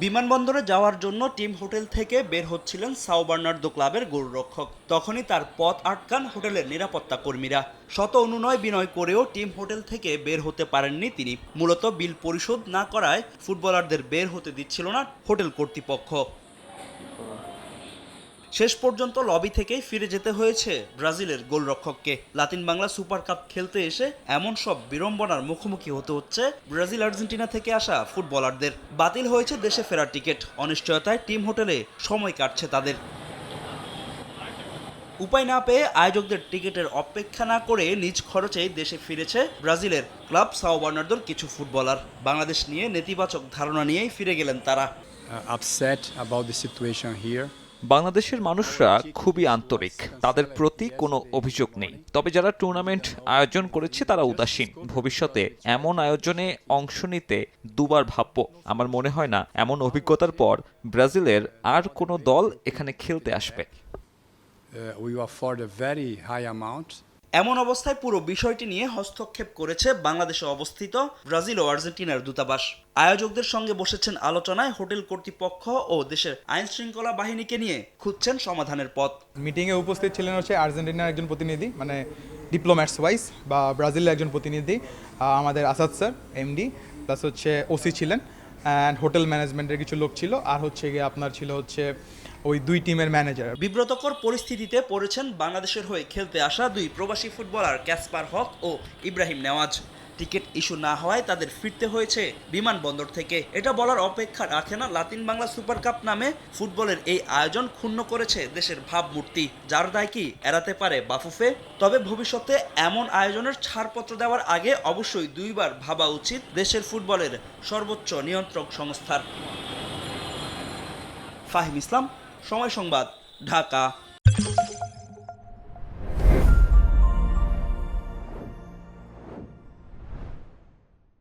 বিমানবন্দরে যাওয়ার জন্য টিম হোটেল থেকে বের হচ্ছিলেন সাও বার্নার্দো ক্লাবের গোলরক্ষক। তখনই তার পথ আটকান হোটেলের নিরাপত্তা কর্মীরা। শত অনুনয় বিনয় করেও টিম হোটেল থেকে বের হতে পারেননি তিনি। মূলত বিল পরিশোধ না করায় ফুটবলারদের বের হতে দিচ্ছিল না হোটেল কর্তৃপক্ষ। শেষ পর্যন্ত লবি থেকেই ফিরে যেতে হয়েছে ব্রাজিলের গোলরক্ষককে। লাতিন বাংলা সুপার কাপ খেলতে এসে এমন সব বিড়ম্বনার মুখোমুখি হতে হচ্ছে ব্রাজিল আর্জেন্টিনা থেকে আসা ফুটবলারদের। বাতিল হয়েছে দেশে ফেরার টিকিট, অনিশ্চয়তায় টিম হোটেলে সময় কাটছে তাদের। উপায় না পেয়ে আয়োজকদের টিকিটের অপেক্ষা না করে নিজ খরচেই দেশে ফিরেছে ব্রাজিলের ক্লাব সাও বার্নার্দোর কিছু ফুটবলার। বাংলাদেশ নিয়ে নেতিবাচক ধারণা নিয়েই ফিরে গেলেন তারা। Upset about the situation here. বাংলাদেশের মানুষরা খুবই আন্তরিক, তাদের প্রতি কোনো অভিযোগ নেই। তবে যারা টুর্নামেন্ট আয়োজন করেছে তারা উদাসীন। ভবিষ্যতে এমন আয়োজনে অংশ নিতে দুবার ভাববো। আমার মনে হয় না এমন অভিজ্ঞতার পর ব্রাজিলের আর কোনো দল এখানে খেলতে আসবে। We afford a very high amount. এমন অবস্থায় পুরো বিষয়টি নিয়ে হস্তক্ষেপ করেছে বাংলাদেশে অবস্থিত ব্রাজিল ও আর্জেন্টিনার দূতাবাস। আয়োজকদের সঙ্গে বসেছেন আলোচনায় হোটেল কর্তৃপক্ষ ও দেশের আইন শৃঙ্খলা বাহিনীকে নিয়ে খুঁজছেন সমাধানের পথ। মিটিংয়ে উপস্থিত ছিলেন আর্জেন্টিনার একজন প্রতিনিধি, মানে ডিপ্লোম্যাটস ওয়াইজ, বা ব্রাজিলের একজন প্রতিনিধি, আমাদের Asad sir MD, plus OC ছিলেন, অ্যান্ড হোটেল ম্যানেজমেন্টের কিছু লোক ছিল, আর আপনার ছিল ওই দুই টিমের ম্যানেজার। বিব্রতকর পরিস্থিতিতে পড়েছেন বাংলাদেশের হয়ে খেলতে আসা দুই প্রবাসী ফুটবলার ক্যাসপার হক ও ইব্রাহিম নেওয়াজ। টিকিট ইস্যু না হওয়ায় তাদের ফিরতে হয়েছে বিমানবন্দর থেকে। এটা বলার অপেক্ষা রাখে না, লাতিন বাংলা সুপার কাপ নামে ফুটবলের এই আয়োজন ক্ষুণ্ণ করেছে দেশের ভাবমূর্তি, যার দায় কি এড়াতে পারে বাফুফে? তবে ভবিষ্যতে এমন আয়োজনের ছাড়পত্র দেওয়ার আগে অবশ্যই দুইবার ভাবা উচিত দেশের ফুটবলের সর্বোচ্চ নিয়ন্ত্রক সংস্থার। ফাহিম ইসলাম, সময় সংবাদ, ঢাকা।